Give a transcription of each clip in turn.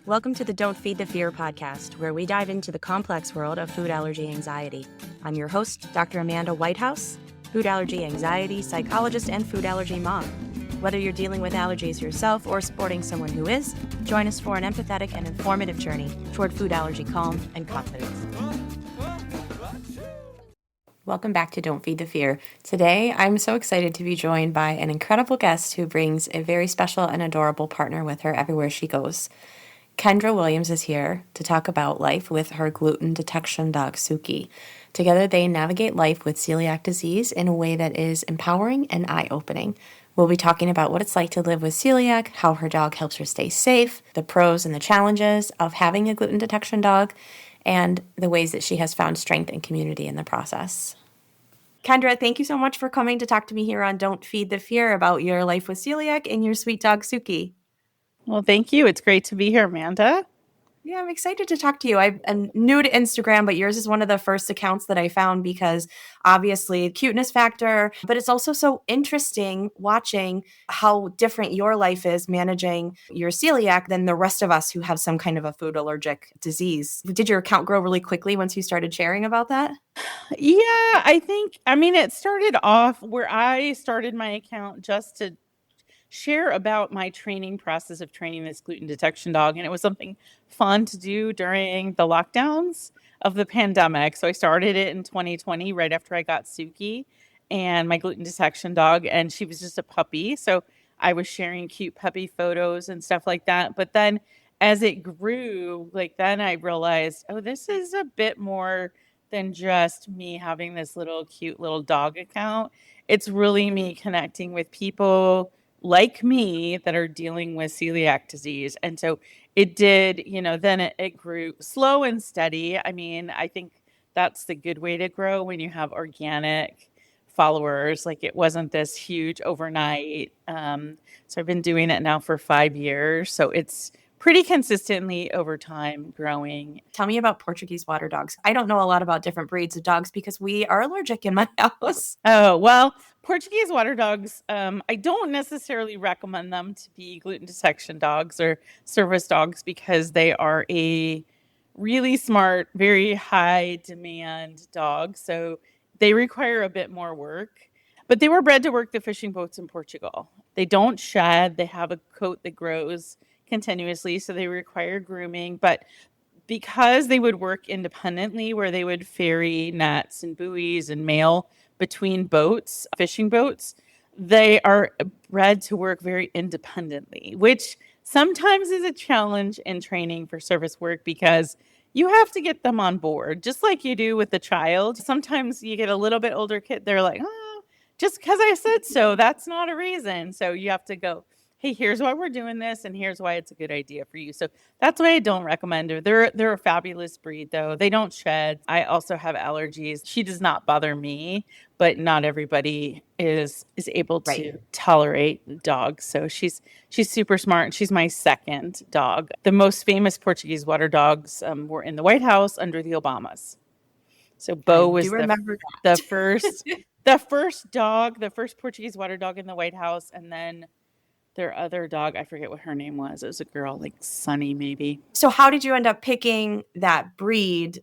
Welcome to the Don't Feed the Fear podcast, where we dive into the complex world of food allergy anxiety. I'm your host, Dr. Amanda Whitehouse, food allergy anxiety psychologist and food allergy mom. Whether you're dealing with allergies yourself or supporting someone who is, join us for an empathetic and informative journey toward food allergy calm and confidence. Welcome back to Don't Feed the Fear. Today, I'm so excited to be joined by an incredible guest who brings a very special and adorable partner with her everywhere she goes. Kendra Williams is here to talk about life with her gluten-detection dog, Suki. Together, they navigate life with celiac disease in a way that is empowering and eye-opening. We'll be talking about what it's like to live with celiac, how her dog helps her stay safe, the pros and the challenges of having a gluten detection dog, and the ways that she has found strength and community in the process. Kendra, thank you so much for coming to talk to me here on Don't Feed the Fear about your life with celiac and your sweet dog, Suki. Well, thank you. It's great to be here, Amanda. Yeah, I'm excited to talk to you. I'm new to Instagram, but yours is one of the first accounts that I found because obviously cuteness factor, but it's also so interesting watching how different your life is managing your celiac than the rest of us who have some kind of a food allergic disease. Did your account grow really quickly once you started sharing about that? Yeah, it started off where I started my account just to share about my training process of training this gluten detection dog. And it was something fun to do during the lockdowns of the pandemic. So I started it in 2020, right after I got Suki and my gluten detection dog. And she was just a puppy. So I was sharing cute puppy photos and stuff like that. But then as it grew, then I realized, oh, this is a bit more than just me having this little cute little dog account. It's really me connecting with people like me that are dealing with celiac disease. And so it did, then it grew slow and steady. I mean, I think that's the good way to grow when you have organic followers. Like it wasn't this huge overnight. So I've been doing it now for 5 years. So it's pretty consistently over time growing. Tell me about Portuguese water dogs. I don't know a lot about different breeds of dogs because we are allergic in my house. Oh, well, Portuguese water dogs, I don't necessarily recommend them to be gluten detection dogs or service dogs because they are a really smart, very high demand dog. So they require a bit more work. But they were bred to work the fishing boats in Portugal. They don't shed. They have a coat that grows continuously, so they require grooming. But because they would work independently, where they would ferry nets and buoys and mail between boats, fishing boats, they are bred to work very independently, which sometimes is a challenge in training for service work because you have to get them on board, just like you do with a child. Sometimes you get a little bit older kid, they're like, oh, just because I said so, that's not a reason. So you have to go, hey, here's why we're doing this, and here's why it's a good idea for you. So that's why I don't recommend her. They're a fabulous breed, though. They don't shed. I also have allergies. She does not bother me, but not everybody is able to tolerate dogs. So she's super smart. She's my second dog. The most famous Portuguese water dogs were in the Whitehouse under the Obamas. So Bo was the first the first Portuguese water dog in the White House, and then their other dog, I forget what her name was. It was a girl, like Sunny, maybe. So how did you end up picking that breed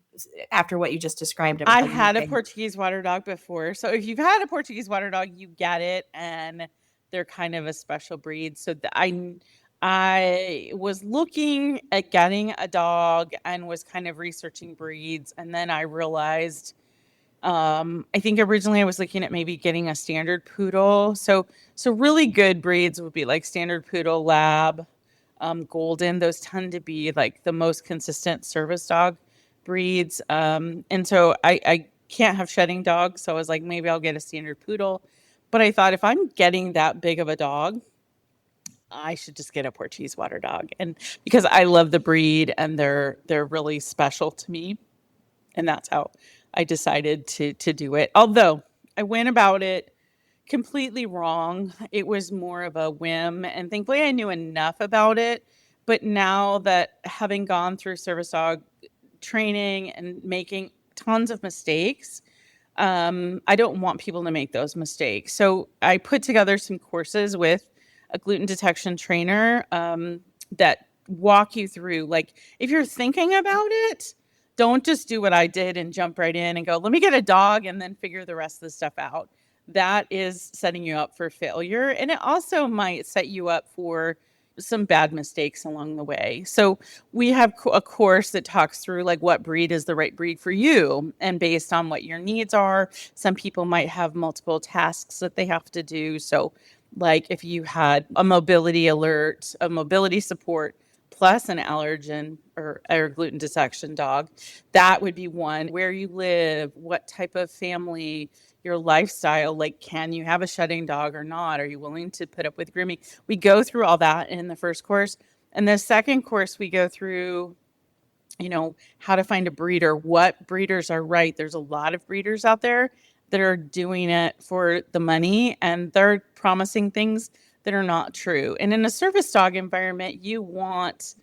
after what you just described? I had a Portuguese water dog before. So if you've had a Portuguese water dog, you get it. And they're kind of a special breed. So I was looking at getting a dog and was kind of researching breeds. And then I realized, I think originally I was looking at maybe getting a standard poodle. So really good breeds would be like standard poodle, lab, golden. Those tend to be like the most consistent service dog breeds. And so I can't have shedding dogs. So I was like, maybe I'll get a standard poodle. But I thought if I'm getting that big of a dog, I should just get a Portuguese water dog. And because I love the breed and they're really special to me. And that's how I decided to do it. Although I went about it completely wrong. It was more of a whim. And thankfully I knew enough about it. But now that having gone through service dog training and making tons of mistakes, I don't want people to make those mistakes. So I put together some courses with a gluten detection trainer that walk you through. Like, if you're thinking about it, don't just do what I did and jump right in and go, let me get a dog and then figure the rest of the stuff out. That is setting you up for failure. And it also might set you up for some bad mistakes along the way. So we have a course that talks through like what breed is the right breed for you, and based on what your needs are. Some people might have multiple tasks that they have to do. So like if you had a mobility alert, a mobility support, plus an allergen or gluten detection dog, that would be one. Where you live, what type of family, your lifestyle, like can you have a shedding dog or not? Are you willing to put up with grooming? We go through all that in the first course. And the second course, we go through, how to find a breeder, what breeders are right. There's a lot of breeders out there that are doing it for the money, and they're promising things that are not true. And in a service dog environment, you want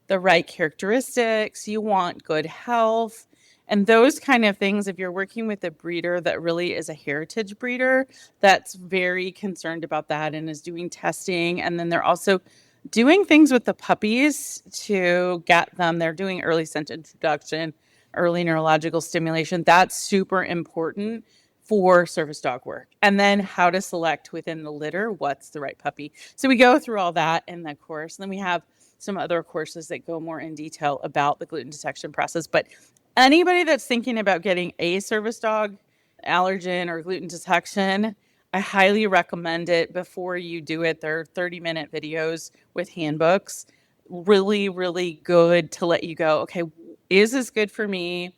the right characteristics, you want good health, and those kind of things. If you're working with a breeder that really is a heritage breeder that's very concerned about that and is doing testing, and then they're also doing things with the puppies to get them, they're doing early scent introduction, early neurological stimulation. That's super important for service dog work. And then how to select within the litter what's the right puppy. So we go through all that in the course. Then we have some other courses that go more in detail about the gluten detection process. But anybody that's thinking about getting a service dog allergen or gluten detection, I highly recommend it before you do it. They're 30-minute videos with handbooks. Really, really good to let you go, okay, is this good for me?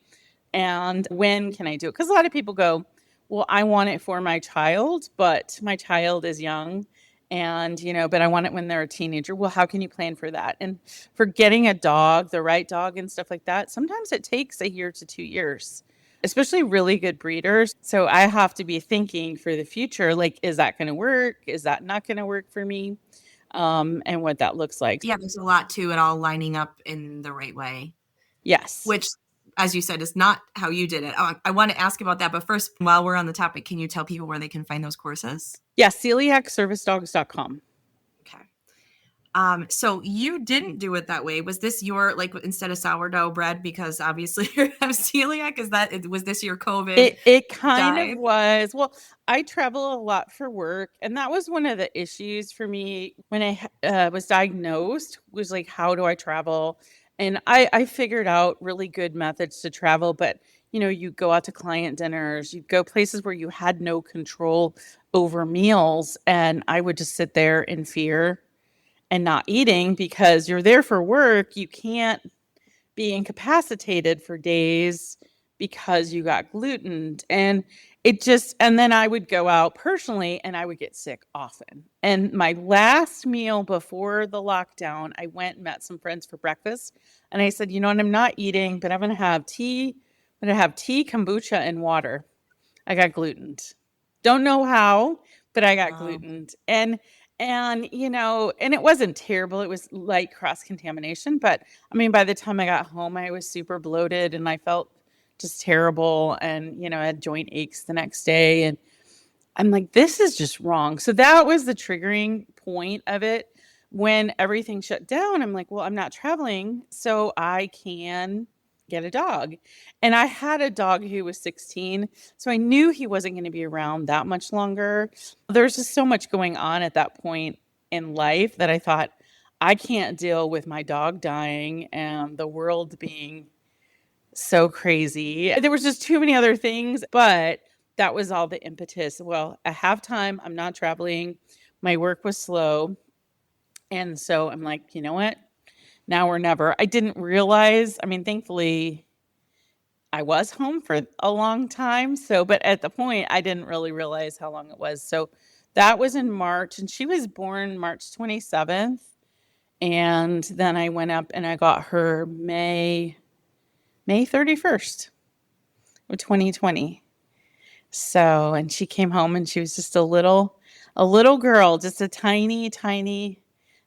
And when can I do it? Because a lot of people go, well, I want it for my child, but my child is young and, but I want it when they're a teenager. Well, how can you plan for that? And for getting a dog, the right dog and stuff like that, sometimes it takes a year to 2 years, especially really good breeders. So I have to be thinking for the future, like, is that going to work? Is that not going to work for me? And what that looks like. Yeah, there's a lot to it all lining up in the right way. Yes. Which, as you said, is not how you did it. I want to ask about that. But first, while we're on the topic, can you tell people where they can find those courses? Yeah, celiacservicedogs.com. Okay. So you didn't do it that way. Was this your, like, instead of sourdough bread, because obviously you have celiac? Was this your COVID? It kind of was. Well, I travel a lot for work, and that was one of the issues for me when I was diagnosed, was like, how do I travel? And I figured out really good methods to travel, but you go out to client dinners, you go places where you had no control over meals, and I would just sit there in fear and not eating because you're there for work. You can't be incapacitated for days because you got gluten. And and then I would go out personally and I would get sick often. And my last meal before the lockdown, I went and met some friends for breakfast. And I said, what, I'm not eating, but I'm going to have tea. I'm going to have tea, kombucha, and water. I got gluten. Don't know how, but I got gluten. And and it wasn't terrible. It was light cross contamination, but I mean, by the time I got home, I was super bloated and I felt just terrible, and I had joint aches the next day, and I'm like, this is just wrong. So that was the triggering point of it. When everything shut down, I'm like, well, I'm not traveling, so I can get a dog. And I had a dog who was 16, so I knew he wasn't going to be around that much longer. There's just so much going on at that point in life that I thought, I can't deal with my dog dying and the world being so crazy. There was just too many other things, but that was all the impetus. Well, I have time. I'm not traveling. My work was slow. And so I'm like, you know what? Now or never. I didn't realize, I mean, thankfully I was home for a long time. So, but at the point, I didn't really realize how long it was. So that was in March, and she was born March 27th. And then I went up and I got her May 31st of 2020. So, and she came home and she was just a little girl, just a tiny, tiny,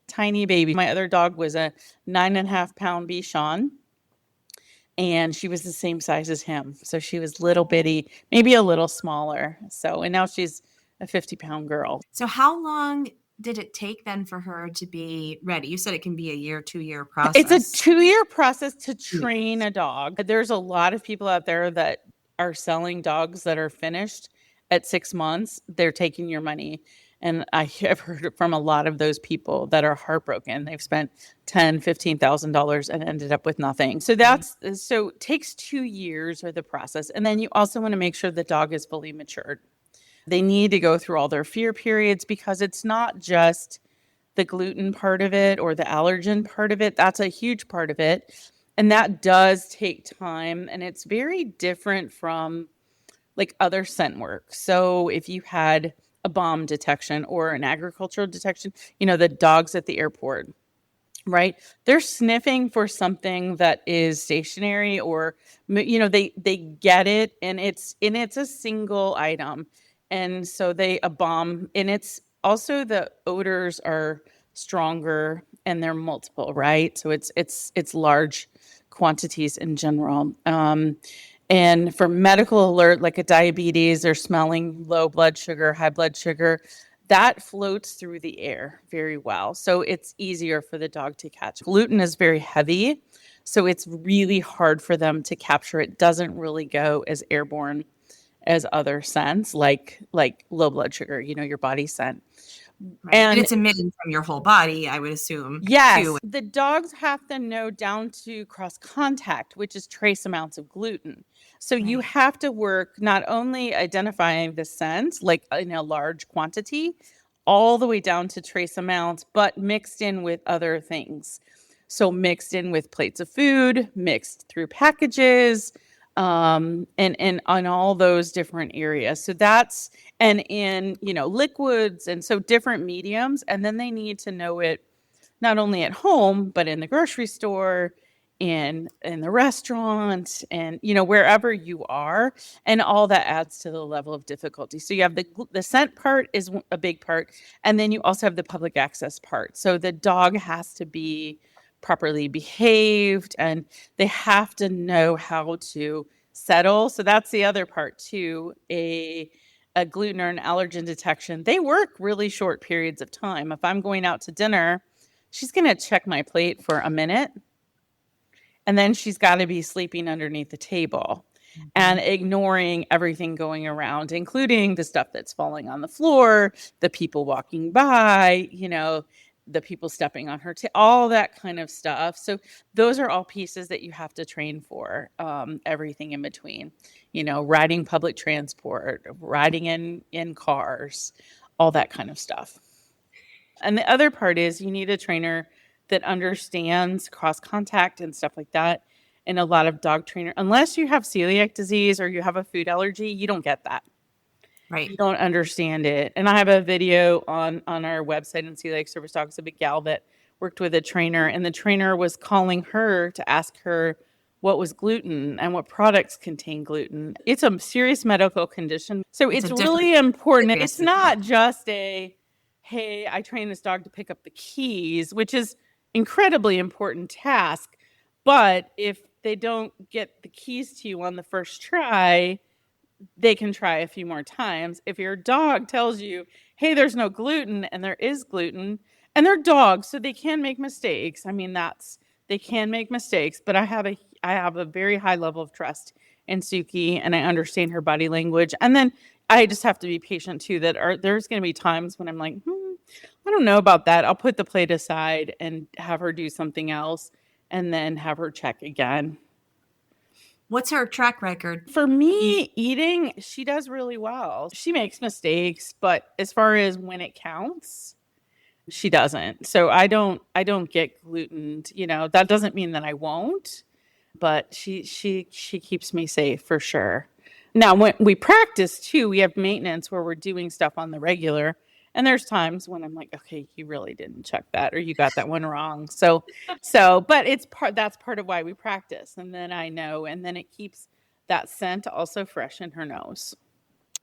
tiny baby. My other dog was a 9.5-pound Bichon, and she was the same size as him. So she was little bitty, maybe a little smaller. So, and now she's a 50-pound girl. So how long did it take then for her to be ready? You said it can be a year, 2-year It's a process. 2-year process to 2 train years. a dog. There's a lot of people out there that are selling dogs that are finished at 6 months. They're taking your money. And I have heard it from a lot of those people that are heartbroken. They've spent $10,000, $15,000 and ended up with nothing. So Right. so it takes 2 years of the process. And then you also want to make sure the dog is fully matured. They need to go through all their fear periods because it's not just the gluten part of it or the allergen part of it. That's a huge part of it. And that does take time. And it's very different from like other scent work. So if you had a bomb detection or an agricultural detection, the dogs at the airport, right? They're sniffing for something that is stationary or they get it and it's a single item. And so they a bomb and it's also the odors are stronger and they're multiple, right? So it's large quantities in general. And for medical alert, like a diabetes or smelling low blood sugar, high blood sugar, that floats through the air very well. So it's easier for the dog to catch. Gluten is very heavy, so it's really hard for them to capture. It doesn't really go as airborne as other scents, like low blood sugar, your body scent. Right. And And it's emitting from your whole body, I would assume, too. yes, the dogs have to know down to cross contact, which is trace amounts of gluten. So you Right. have to work not only identifying the scent, like in a large quantity, all the way down to trace amounts, but mixed in with other things. So mixed in with plates of food, mixed through packages, and on all those different areas. So that's and in liquids, and so different mediums, and then they need to know it not only at home but in the grocery store, in the restaurant, and wherever you are, and all that adds to the level of difficulty. So you have the scent part is a big part, and then you also have the public access part. So the dog has to be properly behaved and they have to know how to settle. So that's the other part too. A gluten or an allergen detection, they work really short periods of time. If I'm going out to dinner, she's going to check my plate for a minute and then she's got to be sleeping underneath the table and Mhm. ignoring everything going around, including the stuff that's falling on the floor, the people walking by, the people stepping on her, all that kind of stuff. So those are all pieces that you have to train for. Everything in between, riding public transport, riding in cars, all that kind of stuff. And the other part is you need a trainer that understands cross contact and stuff like that. And a lot of dog trainer, unless you have celiac disease or you have a food allergy, you don't get that. Right. You don't understand it. And I have a video on our website on Celiac Service Dogs, a big gal that worked with a trainer, and the trainer was calling her to ask her what was gluten and what products contain gluten. It's a serious medical condition. So It's a it's different really important. It's experience as well. not just hey, I train this dog to pick up the keys, which is incredibly important task. But if they don't get the keys to you on the first try, they can try a few more times. If your dog tells you, hey, there's no gluten, and there is gluten, and they're dogs, so they can make mistakes. I mean, they can make mistakes, but I have a very high level of trust in Suki, and I understand her body language. And then I just have to be patient too. There's going to be times when I'm like, I don't know about that. I'll put the plate aside and have her do something else, and then have her check again. What's her track record? For me, eating, she does really well. She makes mistakes, but as far as when it counts, she doesn't. So I don't get gluten, that doesn't mean that I won't, but she keeps me safe for sure. Now, when we practice too, we have maintenance where we're doing stuff on the regular. And there's times when I'm like, okay, you really didn't check that or you got that one wrong. But that's part of why we practice. And then I know, and then it keeps that scent also fresh in her nose.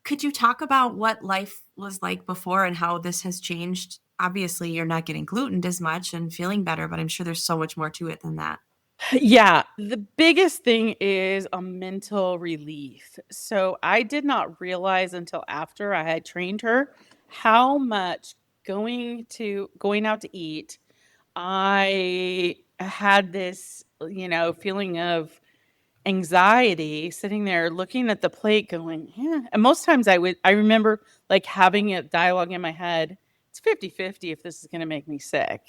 Could you talk about what life was like before and how this has changed? Obviously, you're not getting glutened as much and feeling better, but I'm sure there's so much more to it than that. Yeah, the biggest thing is a mental relief. So I did not realize until after I had trained her how much going out to eat, I had this, feeling of anxiety sitting there looking at the plate going, yeah. And most times I remember like having a dialogue in my head. It's 50-50 if this is going to make me sick.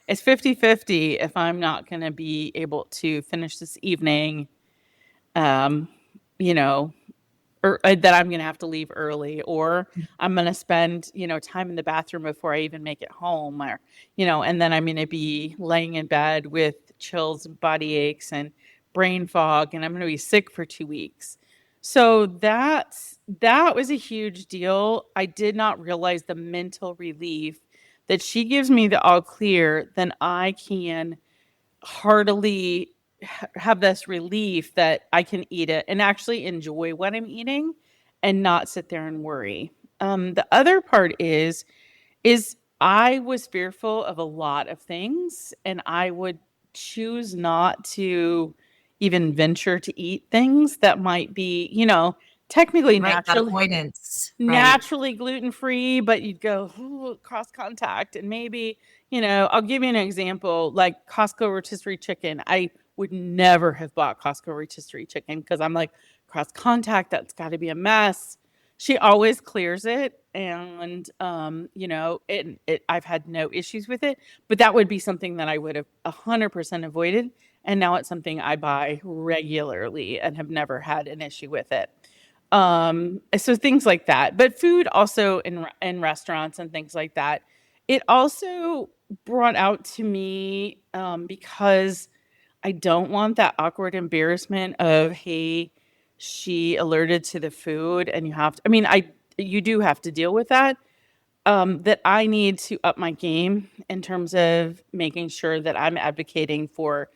It's 50-50 if I'm not going to be able to finish this evening, um, you know, or that I'm going to have to leave early, or I'm going to spend, time in the bathroom before I even make it home, or, and then I'm going to be laying in bed with chills and body aches and brain fog, and I'm going to be sick for 2 weeks. So that was a huge deal. I did not realize the mental relief that she gives me the all clear, then I can heartily have this relief that I can eat it and actually enjoy what I'm eating and not sit there and worry. The other part is I was fearful of a lot of things, and I would choose not to even venture to eat things that might be, technically Right, that naturally avoidance, right. naturally gluten free, but you'd go, "Ooh, cross contact." And maybe, I'll give you an example like Costco rotisserie chicken. I would never have bought Costco rotisserie chicken because I'm like, cross contact, that's got to be a mess. She always clears it. And, I've had no issues with it, but that would be something that I would have 100% avoided. And now it's something I buy regularly and have never had an issue with it. So things like that, but food also in restaurants and things like that. It also brought out to me, because I don't want that awkward embarrassment of, hey, she alerted to the food, and you have to. I mean, you do have to deal with that. That I need to up my game in terms of making sure that I'm advocating for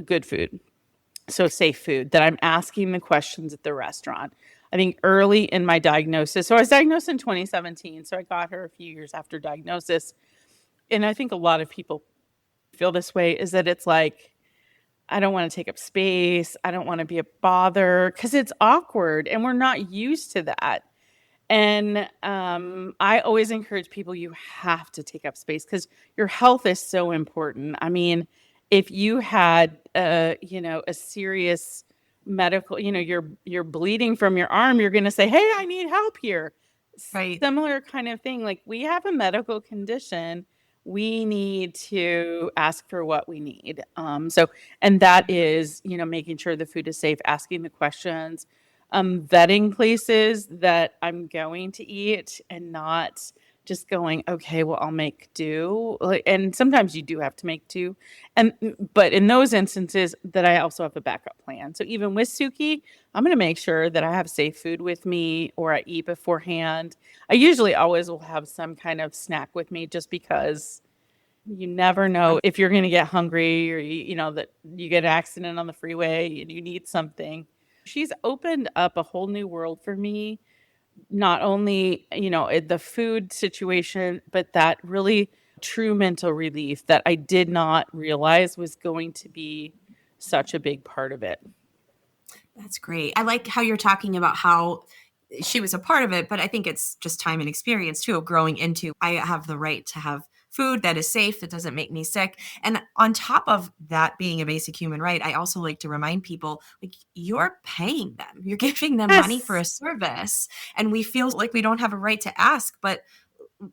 good food, so safe food, that I'm asking the questions at the restaurant. I think early in my diagnosis, so I was diagnosed in 2017, so I got her a few years after diagnosis. And I think a lot of people feel this way, is that it's like, I don't want to take up space. I don't want to be a bother because it's awkward and we're not used to that. And I always encourage people, you have to take up space because your health is so important. I mean, if you had, a serious medical, you're bleeding from your arm, you're going to say, hey, I need help here. Right. Similar kind of thing. Like, we have a medical condition. We need to ask for what we need. And that is, making sure the food is safe, asking the questions, vetting places that I'm going to eat and not just going, okay, well, I'll make do. And sometimes you do have to make do. But in those instances, that I also have a backup plan. So even with Suki, I'm going to make sure that I have safe food with me or I eat beforehand. I usually always will have some kind of snack with me just because you never know if you're going to get hungry, or that you get an accident on the freeway and you need something. She's opened up a whole new world for me, not only, the food situation, but that really true mental relief that I did not realize was going to be such a big part of it. That's great. I like how you're talking about how she was a part of it, but I think it's just time and experience too of growing into, I have the right to have food that is safe, that doesn't make me sick. And on top of that being a basic human right, I also like to remind people, like, you're paying them. You're giving them money for Yes, a service, and we feel like we don't have a right to ask, but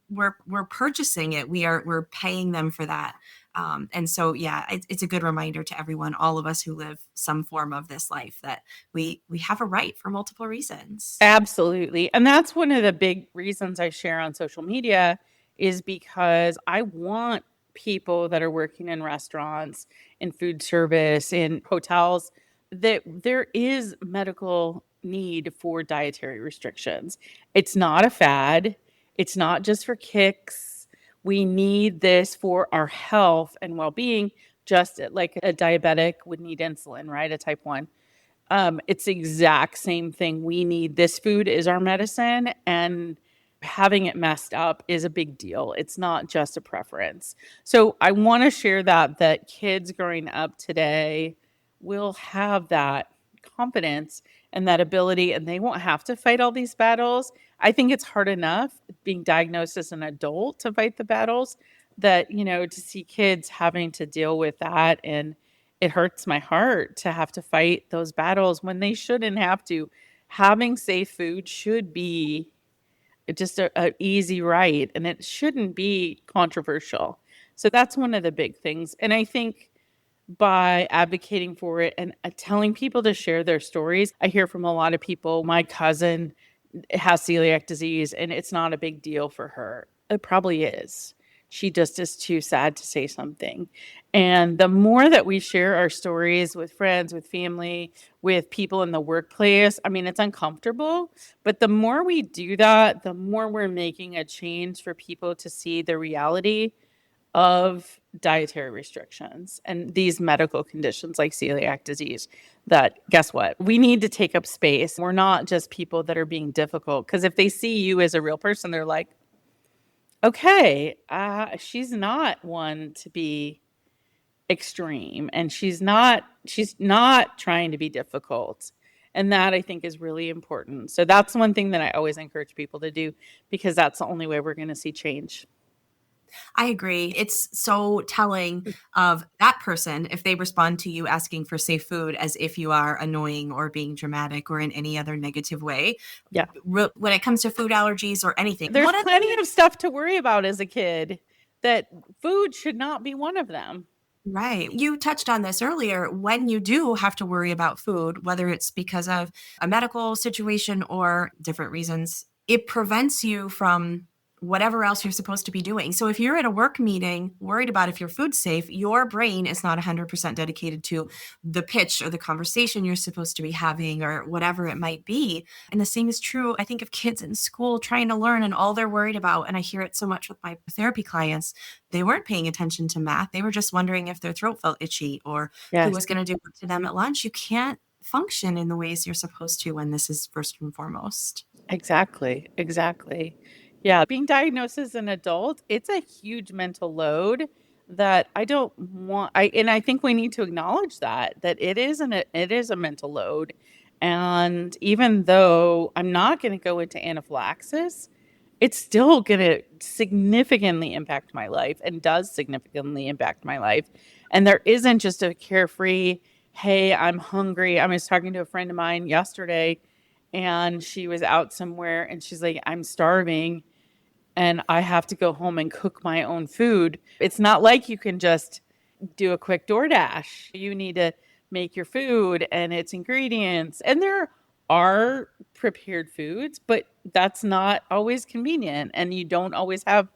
we're purchasing it. We're paying them for that. And so, yeah, it's a good reminder to everyone, all of us who live some form of this life, that we have a right for multiple reasons. absolutely. And that's one of the big reasons I share on social media, is because I want people that are working in restaurants, in food service, in hotels, that there is medical need for dietary restrictions. It's not a fad. It's not just for kicks. We need this for our health and well-being, just like a diabetic would need insulin, right? A type 1. It's the exact same thing. We need this food is our medicine, and having it messed up is a big deal. It's not just a preference. So I want to share that kids growing up today will have that confidence and that ability, and they won't have to fight all these battles. I think it's hard enough being diagnosed as an adult to fight the battles that, to see kids having to deal with that. And it hurts my heart to have to fight those battles when they shouldn't have to. Having safe food should be just a easy right, and it shouldn't be controversial. So that's one of the big things. And I think by advocating for it and telling people to share their stories, I hear from a lot of people, my cousin has celiac disease and it's not a big deal for her. It probably is. She just is too sad to say something. And the more that we share our stories with friends, with family, with people in the workplace, I mean, it's uncomfortable, but the more we do that, the more we're making a change for people to see the reality of dietary restrictions and these medical conditions like celiac disease. That, guess what? We need to take up space. We're not just people that are being difficult, because if they see you as a real person, they're like, okay, she's not one to be extreme, and she's not trying to be difficult. And that, I think, is really important. So that's one thing that I always encourage people to do, because that's the only way we're going to see change. I agree. It's so telling of that person if they respond to you asking for safe food as if you are annoying or being dramatic or in any other negative way. Yeah. When it comes to food allergies or anything, There's plenty of stuff to worry about as a kid, that food should not be one of them. Right. You touched on this earlier. When you do have to worry about food, whether it's because of a medical situation or different reasons, it prevents you from whatever else you're supposed to be doing. So if you're at a work meeting worried about if your food's safe, your brain is not 100% dedicated to the pitch or the conversation you're supposed to be having or whatever it might be. And the same is true, I think, of kids in school trying to learn and all they're worried about. And I hear it so much with my therapy clients. They weren't paying attention to math. They were just wondering if their throat felt itchy or who Yes. was going to do it to them at lunch. You can't function in the ways you're supposed to when this is first and foremost. Exactly. Exactly. Yeah. Being diagnosed as an adult, it's a huge mental load that I don't want. And I think we need to acknowledge that it is a mental load. And even though I'm not going to go into anaphylaxis, it's still going to significantly impact my life, and does significantly impact my life. And there isn't just a carefree, hey, I'm hungry. I was talking to a friend of mine yesterday, and she was out somewhere and she's like, I'm starving and I have to go home and cook my own food. It's not like you can just do a quick DoorDash. You need to make your food and its ingredients. And there are prepared foods, but that's not always convenient. And you don't always have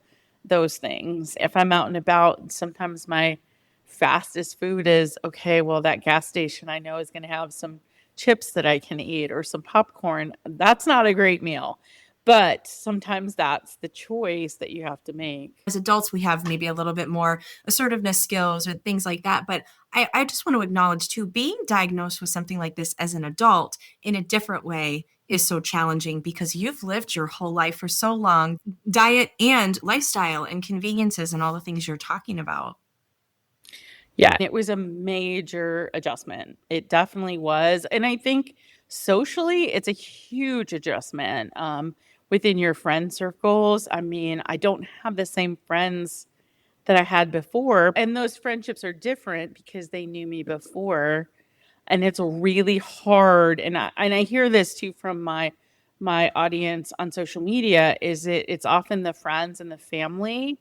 those things. If I'm out and about, sometimes my fastest food is, okay, well, that gas station I know is going to have some chips that I can eat or some popcorn. That's not a great meal. But sometimes that's the choice that you have to make. As adults, we have maybe a little bit more assertiveness skills or things like that. But I just want to acknowledge too, being diagnosed with something like this as an adult in a different way is so challenging because you've lived your whole life for so long, diet and lifestyle and conveniences and all the things you're talking about. Yeah, it was a major adjustment. It definitely was. And I think socially, it's a huge adjustment within your friend circles. I mean, I don't have the same friends that I had before. And those friendships are different because they knew me before. And it's really hard. And I hear this too from my audience on social media, is it's often the friends and the family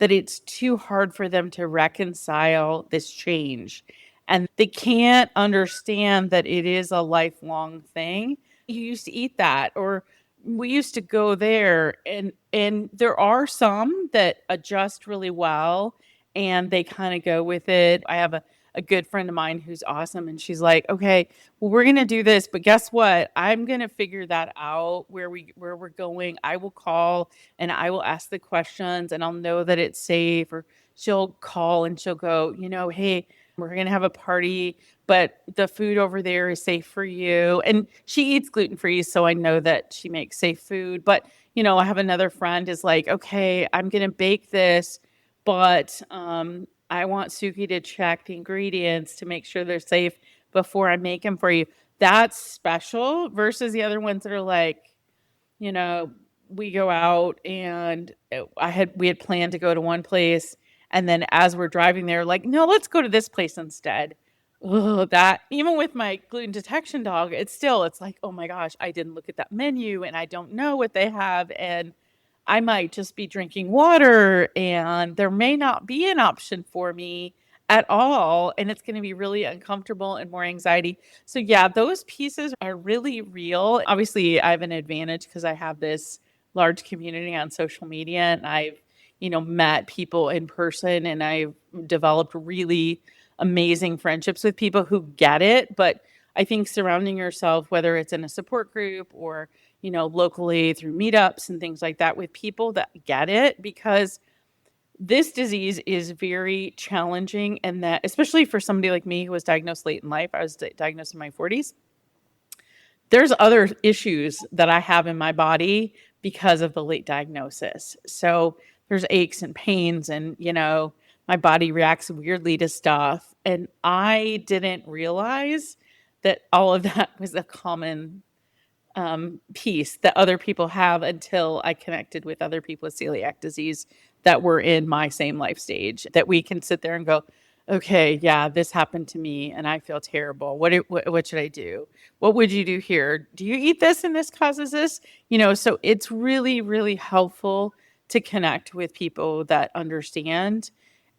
that it's too hard for them to reconcile this change. And they can't understand that it is a lifelong thing. You used to eat that, or we used to go there, and there are some that adjust really well and they kind of go with it. I have a good friend of mine who's awesome, and she's like, okay, well, we're gonna do this, but guess what? I'm gonna figure that out where we're going. I will call and I will ask the questions, and I'll know that it's safe. Or she'll call and she'll go, hey, we're going to have a party, but the food over there is safe for you. And she eats gluten free, so I know that she makes safe food. But, I have another friend is like, okay, I'm going to bake this, but I want Suki to check the ingredients to make sure they're safe before I make them for you. That's special versus the other ones that are like, you know, we go out and we had planned to go to one place, and then as we're driving there, like, no, let's go to this place instead. Oh, that even with my gluten detection dog, it's like, oh my gosh, I didn't look at that menu and I don't know what they have, and I might just be drinking water and there may not be an option for me at all. And it's going to be really uncomfortable and more anxiety. So, yeah, those pieces are really real. Obviously, I have an advantage because I have this large community on social media and I've, met people in person and I've developed really amazing friendships with people who get it. But I think surrounding yourself, whether it's in a support group or locally through meetups and things like that with people that get it, because this disease is very challenging. And that, especially for somebody like me who was diagnosed late in life, I was diagnosed in my 40s. There's other issues that I have in my body because of the late diagnosis. So there's aches and pains, and, my body reacts weirdly to stuff. And I didn't realize that all of that was a common piece that other people have until I connected with other people with celiac disease that were in my same life stage, that we can sit there and go, okay, yeah, this happened to me and I feel terrible. What should I do? What would you do here? Do you eat this and this causes this? So it's really, really helpful to connect with people that understand.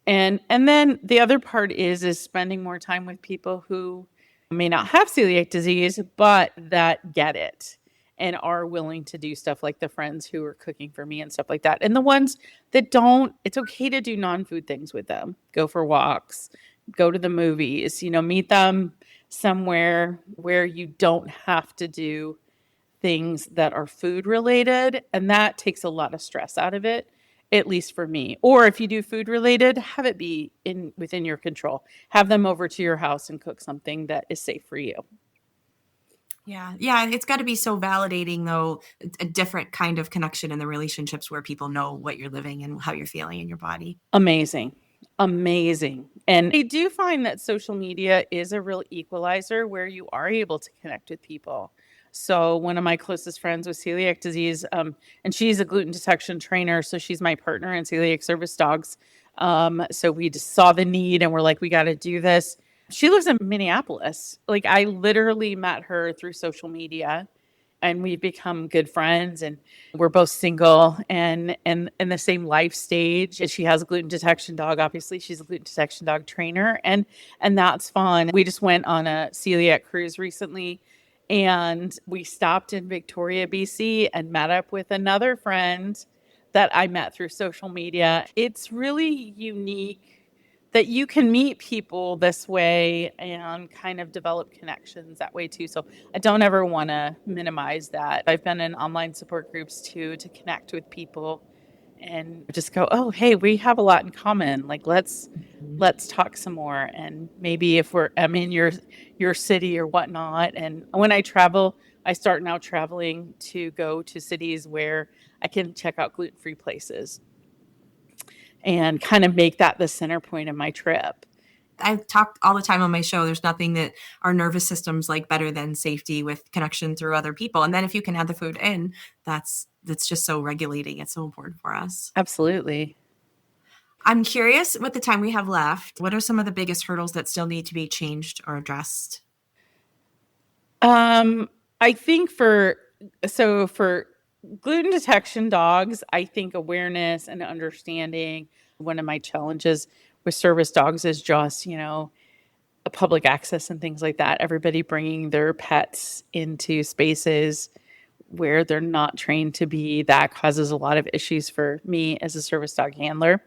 And then the other part is spending more time with people who may not have celiac disease, but that get it and are willing to do stuff like the friends who are cooking for me and stuff like that. And the ones that don't, it's okay to do non-food things with them. Go for walks, go to the movies, meet them somewhere where you don't have to do things that are food related, and that takes a lot of stress out of it, at least for me. Or if you do food related, have it be within your control. Have them over to your house and cook something that is safe for you. Yeah. Yeah. It's got to be so validating, though, a different kind of connection in the relationships where people know what you're living and how you're feeling in your body. Amazing. Amazing. And I do find that social media is a real equalizer where you are able to connect with people. So one of my closest friends with celiac disease, and she's a gluten detection trainer, so she's my partner in celiac service dogs. So we just saw the need and we're like, we got to do this. She lives in Minneapolis. Like, I literally met her through social media and we've become good friends, and we're both single and in the same life stage. She has a gluten detection dog. Obviously, she's a gluten detection dog trainer, and that's fun. We just went on a celiac cruise recently, and we stopped in Victoria, BC, and met up with another friend that I met through social media. It's really unique that you can meet people this way and kind of develop connections that way too. So I don't ever want to minimize that. I've been in online support groups too, to connect with people and just go, oh, hey, we have a lot in common. Like, let's talk some more. And maybe if I'm in your city or whatnot. And when I travel, I start now traveling to go to cities where I can check out gluten-free places and kind of make that the center point of my trip. I talk all the time on my show. There's nothing that our nervous systems like better than safety with connection through other people. And then if you can add the food in, that's just so regulating. It's so important for us. Absolutely. I'm curious, with the time we have left, what are some of the biggest hurdles that still need to be changed or addressed? I think for gluten detection dogs, I think awareness and understanding. One of my challenges with service dogs is just, a public access and things like that. Everybody bringing their pets into spaces where they're not trained to be. That causes a lot of issues for me as a service dog handler.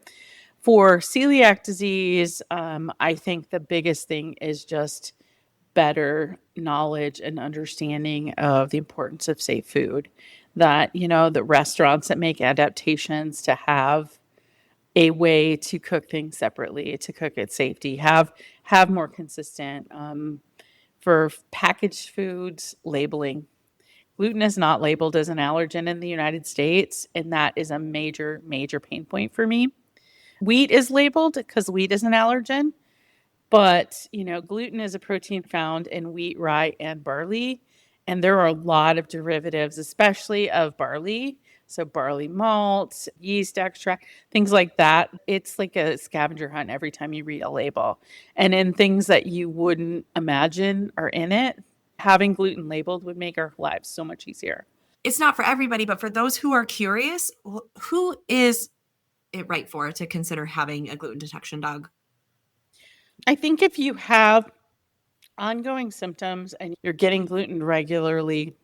For celiac disease, I think the biggest thing is just better knowledge and understanding of the importance of safe food. That, the restaurants that make adaptations to have a way to cook things separately, to cook at safety, have more consistent for packaged foods labeling. Gluten is not labeled as an allergen in the United States, and that is a major, major pain point for me. Wheat is labeled because wheat is an allergen, But, gluten is a protein found in wheat, rye, and barley. And there are a lot of derivatives, especially of barley. So, barley malt, yeast extract, things like that. It's like a scavenger hunt every time you read a label. And in things that you wouldn't imagine are in it, having gluten labeled would make our lives so much easier. It's not for everybody, but for those who are curious, who is it right for to consider having a gluten detection dog? I think if you have ongoing symptoms and you're getting gluten regularly,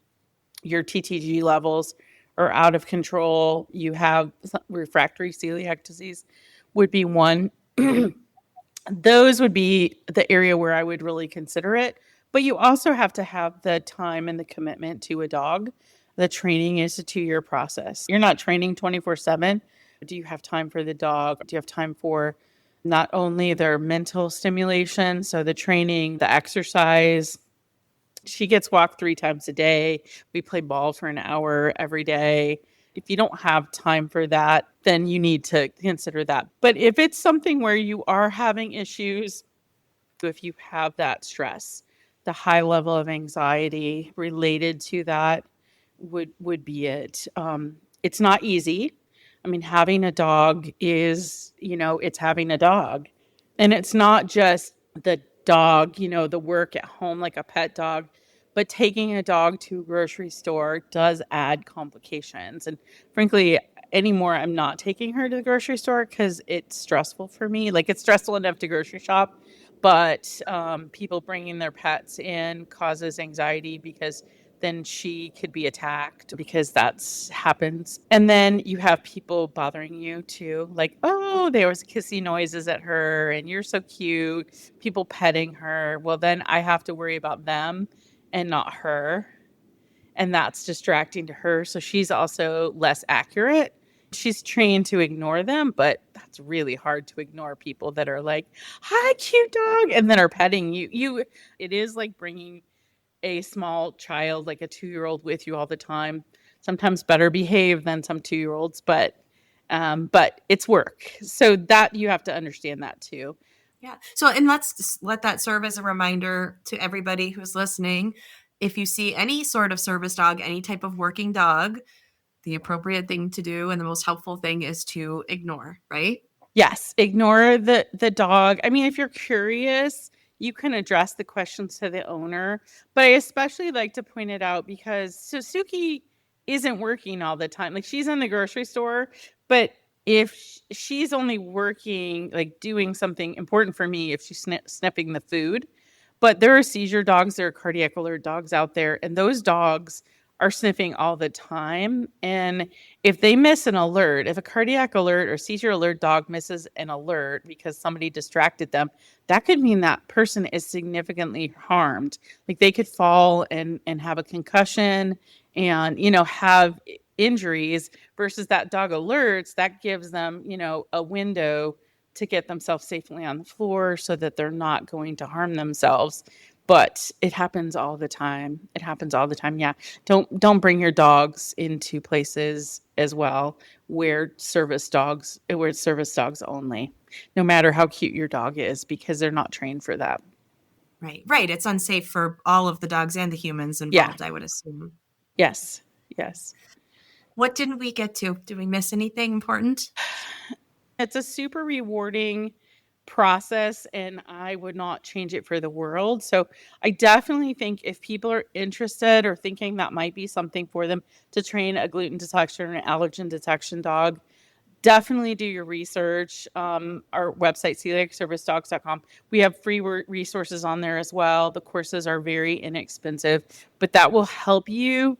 your TTG levels are out of control, you have refractory celiac disease, would be one. Those would be the area where I would really consider it. But you also have to have the time and the commitment to a dog. The training is a 2-year process. You're not training 24/7. Do you have time for the dog? Do you have time for not only their mental stimulation, so the training, the exercise? She gets walked 3 times a day. We play ball for an hour every day. If you don't have time for that, then you need to consider that. But if it's something where you are having issues, if you have that stress, the high level of anxiety related to that would be it. It's not easy. I mean, having a dog is, it's having a dog. And it's not just the dog, the work at home like a pet dog, but taking a dog to a grocery store does add complications. And frankly, anymore, I'm not taking her to the grocery store because it's stressful for me. Like, it's stressful enough to grocery shop, but people bringing their pets in causes anxiety because then she could be attacked because that's happens. And then you have people bothering you too, like, oh, there was kissy noises at her and you're so cute, people petting her. Well, then I have to worry about them and not her. And that's distracting to her. So she's also less accurate. She's trained to ignore them, but that's really hard to ignore people that are like, "Hi, cute dog," and then are petting you. It is like bringing a small child, like a 2-year-old, with you all the time. Sometimes better behaved than some 2-year-olds, but it's work. So that you have to understand that too. Yeah. So, and let's let that serve as a reminder to everybody who's listening. If you see any sort of service dog, any type of working dog, the appropriate thing to do and the most helpful thing is to ignore, right? Yes, ignore the dog. I mean, if you're curious, you can address the questions to the owner. But I especially like to point it out because so Suki isn't working all the time. Like, she's in the grocery store, but if she's only working, like doing something important for me, if she's sniffing the food. But there are seizure dogs, there are cardiac alert dogs out there, and those dogs are sniffing all the time. And if they miss an alert, if a cardiac alert or seizure alert dog misses an alert because somebody distracted them, that could mean that person is significantly harmed. Like, they could fall and have a concussion and, have injuries versus that dog alerts, that gives them, a window to get themselves safely on the floor so that they're not going to harm themselves. But it happens all the time. It happens all the time. Yeah. Don't bring your dogs into places as well where it's service dogs only, no matter how cute your dog is, because they're not trained for that. Right. Right. It's unsafe for all of the dogs and the humans Yeah. involved, I would assume. Yes. Yes. What didn't we get to? Did we miss anything important? It's a super rewarding process and I would not change it for the world. So I definitely think if people are interested or thinking that might be something for them to train a gluten detection or an allergen detection dog, definitely do your research. Our website, celiacservicedogs.com, we have free resources on there as well. The courses are very inexpensive, but that will help you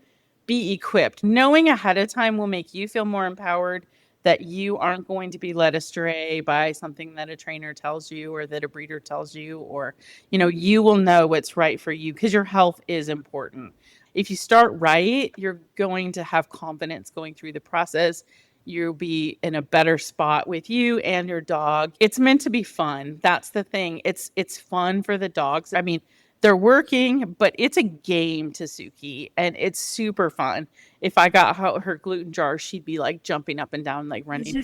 be equipped. Knowing ahead of time will make you feel more empowered that you aren't going to be led astray by something that a trainer tells you or that a breeder tells you, or, you will know what's right for you because your health is important. If you start right, you're going to have confidence going through the process. You'll be in a better spot with you and your dog. It's meant to be fun. That's the thing. It's fun for the dogs. I mean, they're working, but it's a game to Suki, and it's super fun. If I got her gluten jar, she'd be like jumping up and down, like running,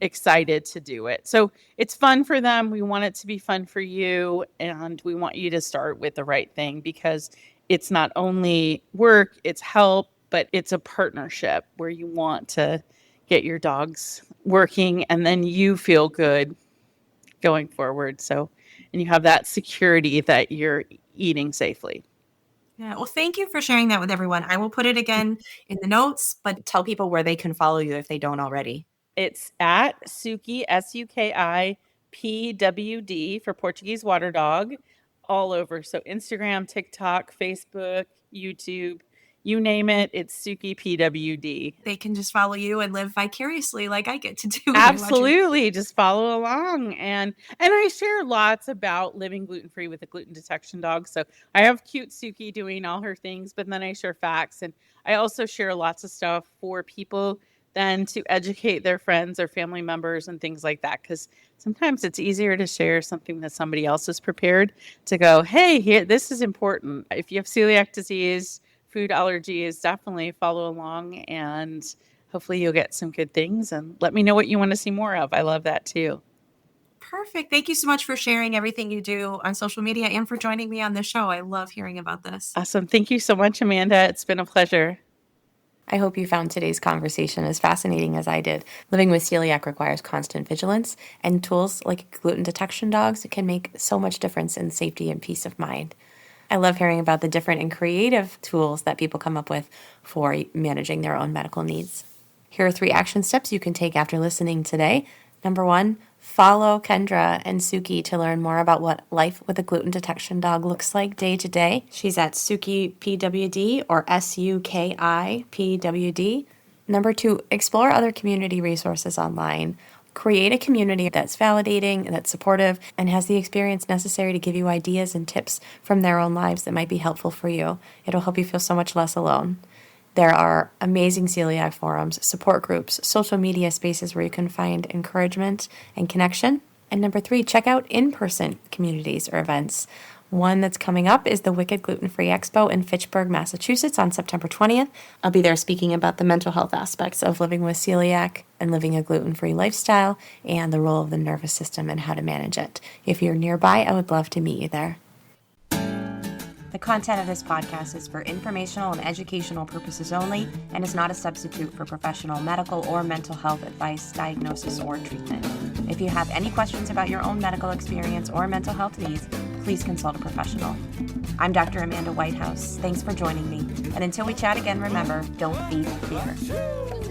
excited to do it. So it's fun for them. We want it to be fun for you, and we want you to start with the right thing, because it's not only work, it's help, but it's a partnership where you want to get your dogs working, and then you feel good going forward. So, and you have that security that you're eating safely. Yeah, well, thank you for sharing that with everyone. I will put it again in the notes, but tell people where they can follow you if they don't already. It's at Suki, SUKIPWD, for Portuguese Water Dog, all over. So Instagram, TikTok, Facebook, YouTube, you name it, it's Suki PWD. They can just follow you and live vicariously like I get to do. Absolutely. Just follow along. And I share lots about living gluten-free with a gluten detection dog. So I have cute Suki doing all her things, but then I share facts. And I also share lots of stuff for people then to educate their friends or family members and things like that. Because sometimes it's easier to share something that somebody else is prepared to go, hey, here, this is important. If you have celiac disease, food allergies, definitely follow along, and hopefully you'll get some good things, and let me know what you want to see more of. I love that too. Perfect. Thank you so much for sharing everything you do on social media and for joining me on the show. I love hearing about this. Awesome. Thank you so much, Amanda. It's been a pleasure. I hope you found today's conversation as fascinating as I did. Living with celiac requires constant vigilance, and tools like gluten detection dogs can make so much difference in safety and peace of mind. I love hearing about the different and creative tools that people come up with for managing their own medical needs. Here are 3 action steps you can take after listening today. Number 1, follow Kendra and Suki to learn more about what life with a gluten detection dog looks like day to day. She's at Suki PWD or SUKI PWD. Number 2, explore other community resources online. Create a community that's validating, that's supportive, and has the experience necessary to give you ideas and tips from their own lives that might be helpful for you. It'll help you feel so much less alone. There are amazing celiac forums, support groups, social media spaces where you can find encouragement and connection. And number 3, check out in-person communities or events. One that's coming up is the Wicked Gluten-Free Expo in Fitchburg, Massachusetts on September 20th. I'll be there speaking about the mental health aspects of living with celiac and living a gluten-free lifestyle and the role of the nervous system and how to manage it. If you're nearby, I would love to meet you there. The content of this podcast is for informational and educational purposes only and is not a substitute for professional medical or mental health advice, diagnosis, or treatment. If you have any questions about your own medical experience or mental health needs, please consult a professional. I'm Dr. Amanda Whitehouse. Thanks for joining me. And until we chat again, remember, don't feed fear.